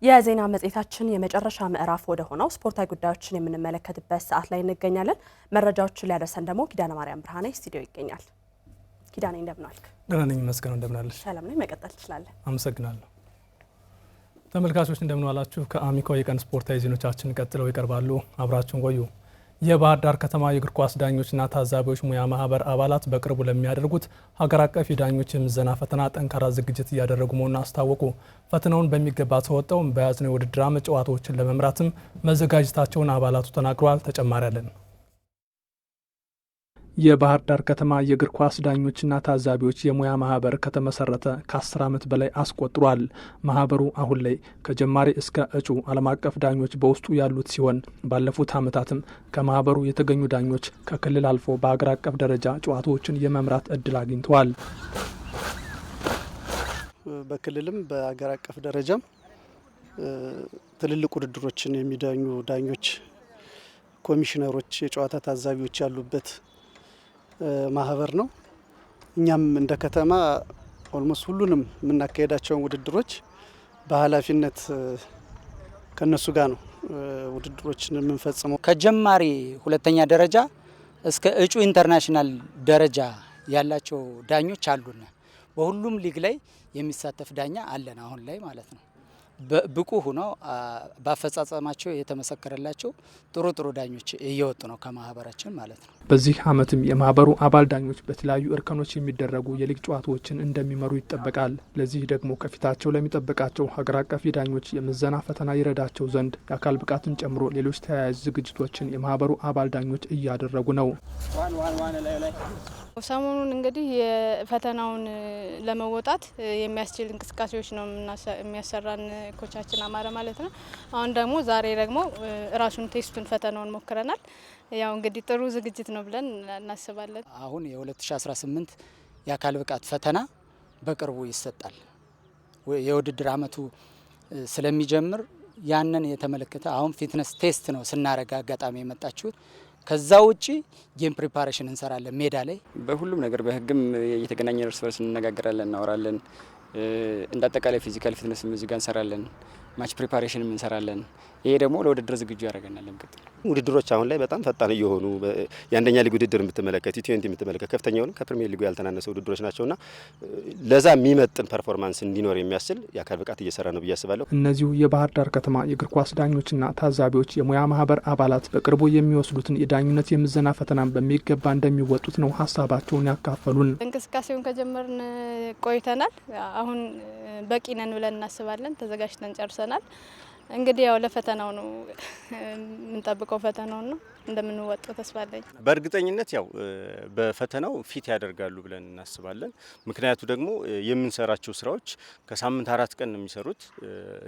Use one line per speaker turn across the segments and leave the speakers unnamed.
የዜና መጽሔታችን የመጨረሻ ምዕራፍ ወደ ሆነው ስፖርታዊ ጉዳዮችን የምንመለከትበት ሰዓት ላይ እንገኛለን። መረጃዎችን ሊያደርሰን ደግሞ ኪዳነ ማርያም ብርሃኔ ስቱዲዮ ይገኛል። ኪዳኔ እንደምን ዋልክ?
ደህና ነኝ መስገን፣ እንደምን አለሽ?
ሰላም ነኝ። መቀጠል ትችላለህ።
አመሰግናለሁ። ተመልካቾች እንደምን ዋላችሁ? ከአሚኮ የቀን ስፖርታዊ ዜናዎቻችን ቀጥለው ይቀርባሉ። አብራችሁን ቆዩ። የባህር ዳር ከተማ የእግር ኳስ ዳኞችና ታዛቢዎች ሙያ ማህበር አባላት በቅርቡ ለሚያደርጉት ሀገር አቀፍ የዳኞች የምዘና ፈተና ጠንካራ ዝግጅት እያደረጉ መሆኑን አስታወቁ። ፈተናውን በሚገባ ተወጥተው በያዝነው የውድድር ዓመት ጨዋታዎችን ለመምራትም መዘጋጀታቸውን አባላቱ ተናግረዋል። ተጨማሪ አለን። የባህር ዳር ከተማ የእግር ኳስ ዳኞችና ታዛቢዎች የሙያ ማህበር ከተመሰረተ ከ10 ዓመት በላይ አስቆጥሯል። ማህበሩ አሁን ላይ ከጀማሪ እስከ እጩ ዓለም አቀፍ ዳኞች በውስጡ ያሉት ሲሆን ባለፉት ዓመታትም ከማህበሩ የተገኙ ዳኞች ከክልል አልፎ በአገር አቀፍ ደረጃ ጨዋታዎችን የመምራት እድል አግኝተዋል።
በክልልም በአገር አቀፍ ደረጃም ትልልቅ ውድድሮችን የሚዳኙ ዳኞች፣ ኮሚሽነሮች፣ የጨዋታ ታዛቢዎች ያሉበት ማህበር ነው። እኛም እንደ ከተማ ኦልሞስት ሁሉንም የምናካሄዳቸውን ውድድሮች በኃላፊነት ከነሱ ጋር ነው ውድድሮችን የምንፈጽመው።
ከጀማሪ ሁለተኛ ደረጃ እስከ እጩ ኢንተርናሽናል ደረጃ ያላቸው ዳኞች አሉን። በሁሉም ሊግ ላይ የሚሳተፍ ዳኛ አለን አሁን ላይ ማለት ነው። ብቁ ሆነው በአፈጻጸማቸው የተመሰከረላቸው ጥሩ ዳኞች እየወጡ ነው ከማህበራችን ማለት ነው።
በዚህ ዓመትም የማህበሩ አባል ዳኞች በተለያዩ እርከኖች የሚደረጉ የሊግ ጨዋታዎችን እንደሚመሩ ይጠበቃል። ለዚህ ደግሞ ከፊታቸው ለሚጠበቃቸው ሀገር አቀፍ የዳኞች የምዘና ፈተና ይረዳቸው ዘንድ የአካል ብቃትን ጨምሮ ሌሎች ተያያዥ ዝግጅቶችን የማህበሩ አባል ዳኞች እያደረጉ ነው።
ሰሞኑን እንግዲህ የፈተናውን ለመወጣት የሚያስችል እንቅስቃሴዎች ነው የሚያሰራን ኮቻችን አማረ ማለት ነው። አሁን ደግሞ ዛሬ ደግሞ ራሱን ቴስቱን ፈተናውን ሞክረናል። ያው እንግዲህ ጥሩ ዝግጅት ነው ብለን እናስባለን።
አሁን የ2018 የአካል ብቃት ፈተና በቅርቡ ይሰጣል። የውድድር ዓመቱ ስለሚጀምር ያንን የተመለከተ አሁን ፊትነስ ቴስት ነው ስናረጋ አጋጣሚ የመጣችሁት። ከዛ ውጪ ጌም ፕሪፓሬሽን እንሰራለን ሜዳ ላይ
በሁሉም ነገር በህግም እየተገናኘን እርስ በርስ እንነጋገራለን፣ እናወራለን። እንደ አጠቃላይ ፊዚካል ፊትነስ ሙዚቃ እንሰራለን፣ ማች ፕሪፓሬሽንም እንሰራለን። ይሄ ደግሞ ለውድድር ዝግጁ ያደርገናል። እንግዲህ
ውድድሮች አሁን ላይ በጣም ፈጣን እየሆኑ የአንደኛ ሊግ ውድድር የምትመለከት ቲ20 የምትመለከት ከፍተኛ የሆኑ ከፕሪሚየር ሊጉ ያልተናነሰ ውድድሮች ናቸውና ለዛ የሚመጥን ፐርፎርማንስ እንዲኖር የሚያስችል የአካል ብቃት እየሰራ ነው ብዬ አስባለሁ።
እነዚሁ የባህር ዳር ከተማ የእግር ኳስ ዳኞችና ታዛቢዎች የሙያ ማህበር አባላት በቅርቡ የሚወስዱትን የዳኝነት የምዘና ፈተናን በሚገባ እንደሚወጡት ነው ሀሳባቸውን ያካፈሉን።
እንቅስቃሴውን ከጀመርን ቆይተናል። አሁን በቂ ነን ብለን እናስባለን። ተዘጋጅተን ጨርሰናል። እንግዲህ ያው ለፈተናው ነው የምንጠብቀው፣ ፈተናው ነው እንደምንወጣው ተስፋ አለኝ።
በእርግጠኝነት ያው በፈተናው ፊት ያደርጋሉ ብለን እናስባለን። ምክንያቱ ደግሞ የምንሰራቸው ስራዎች ከሳምንት 4 ቀን ነው የሚሰሩት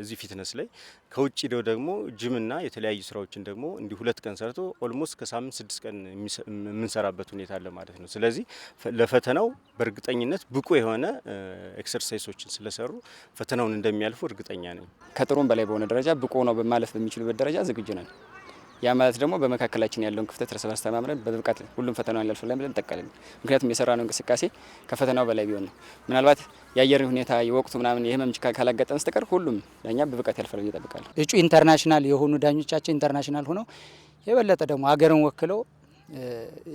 እዚህ ፊትነስ ላይ። ከውጭ ደግሞ ጅምና የተለያዩ ስራዎችን ደግሞ እንዲህ 2 ቀን ሰርቶ ኦልሞስት ከሳምንት 6 ቀን የምንሰራበት ሁኔታ አለ ማለት ነው። ስለዚህ ለፈተናው በእርግጠኝነት ብቁ የሆነ ኤክሰርሳይሶችን ስለሰሩ ፈተናውን እንደሚያልፉ እርግጠኛ ነኝ።
ከጥሩም በላይ በሆነ ደረጃ ብቁ ነው በማለፍ በሚችሉበት ደረጃ ዝግጁ ነን። ያ ማለት ደግሞ በመካከላችን ያለውን ክፍተት እርስ በርስ ተማምረን በብቃት ሁሉም ፈተናውን ያልፋል ብለን እንጠብቃለን። ምክንያቱም የሰራነው እንቅስቃሴ ከፈተናው በላይ ቢሆን ነው። ምናልባት የአየር ሁኔታ የወቅቱ ምናምን የህመም ችግር ካላጋጠመን በስተቀር ሁሉም ዳኛ በብቃት ያልፋል ብለን እንጠብቃለን።
እጩ ኢንተርናሽናል የሆኑ ዳኞቻችን ኢንተርናሽናል ሆነው የበለጠ ደግሞ ሀገርን ወክለው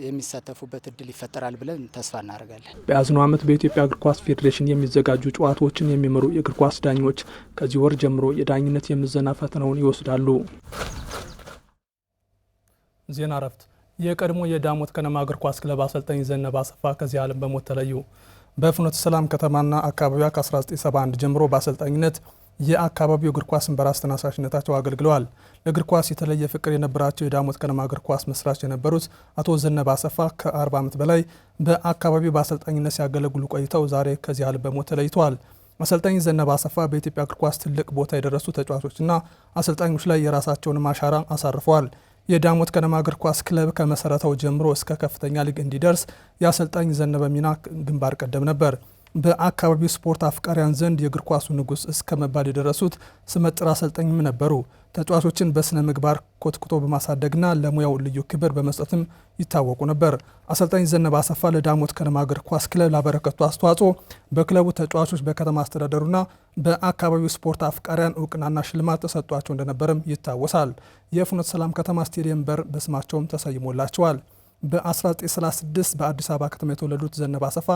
የሚሳተፉበት እድል ይፈጠራል ብለን ተስፋ እናደርጋለን።
በያዝነው ዓመት በኢትዮጵያ እግር ኳስ ፌዴሬሽን የሚዘጋጁ ጨዋታዎችን የሚመሩ የእግር ኳስ ዳኞች ከዚህ ወር ጀምሮ የዳኝነት የምዘና ፈተናውን ይወስዳሉ። ዜና እረፍት። የቀድሞ የዳሞት ከነማ እግር ኳስ ክለብ አሰልጣኝ ዘነበ አሰፋ ከዚህ ዓለም በሞት ተለዩ። በፍኖተ ሰላም ከተማና አካባቢዋ ከ1971 ጀምሮ በአሰልጣኝነት የአካባቢው እግር ኳስን በራስ ተነሳሽነታቸው አገልግለዋል። ለእግር ኳስ የተለየ ፍቅር የነበራቸው የዳሞት ከነማ እግር ኳስ መስራች የነበሩት አቶ ዘነበ አሰፋ ከ40 ዓመት በላይ በአካባቢው በአሰልጣኝነት ሲያገለግሉ ቆይተው ዛሬ ከዚህ ዓለም በሞት ተለይተዋል። አሰልጣኝ ዘነበ አሰፋ በኢትዮጵያ እግር ኳስ ትልቅ ቦታ የደረሱ ተጫዋቾችና አሰልጣኞች ላይ የራሳቸውን አሻራ አሳርፈዋል። የዳሞት ከነማ እግር ኳስ ክለብ ከመሰረታው ጀምሮ እስከ ከፍተኛ ሊግ እንዲደርስ የአሰልጣኝ ዘነበ ሚና ግንባር ቀደም ነበር። በአካባቢው ስፖርት አፍቃሪያን ዘንድ የእግር ኳሱ ንጉስ እስከ መባል የደረሱት ስመጥር አሰልጣኝም ነበሩ። ተጫዋቾችን በስነ ምግባር ኮትኩቶ በማሳደግና ለሙያው ልዩ ክብር በመስጠትም ይታወቁ ነበር። አሰልጣኝ ዘነበ አሰፋ ለዳሞት ከነማ እግር ኳስ ክለብ ላበረከቱ አስተዋጽኦ በክለቡ ተጫዋቾች በከተማ አስተዳደሩና በአካባቢው ስፖርት አፍቃሪያን እውቅናና ሽልማት ተሰጥቷቸው እንደነበርም ይታወሳል። የፍኖተ ሰላም ከተማ ስቴዲየም በር በስማቸውም ተሰይሞላቸዋል። በ1936 በአዲስ አበባ ከተማ የተወለዱት ዘነበ አሰፋ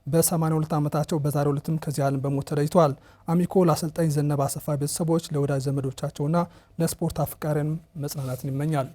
በ82 ዓመታቸው በዛሬው ዕለትም ከዚህ ዓለም በሞት ተለይተዋል። አሚኮ ለአሰልጣኝ ዘነበ አሰፋ ቤተሰቦች፣ ለወዳጅ ዘመዶቻቸውና ለስፖርት አፍቃሪያን መጽናናትን ይመኛል።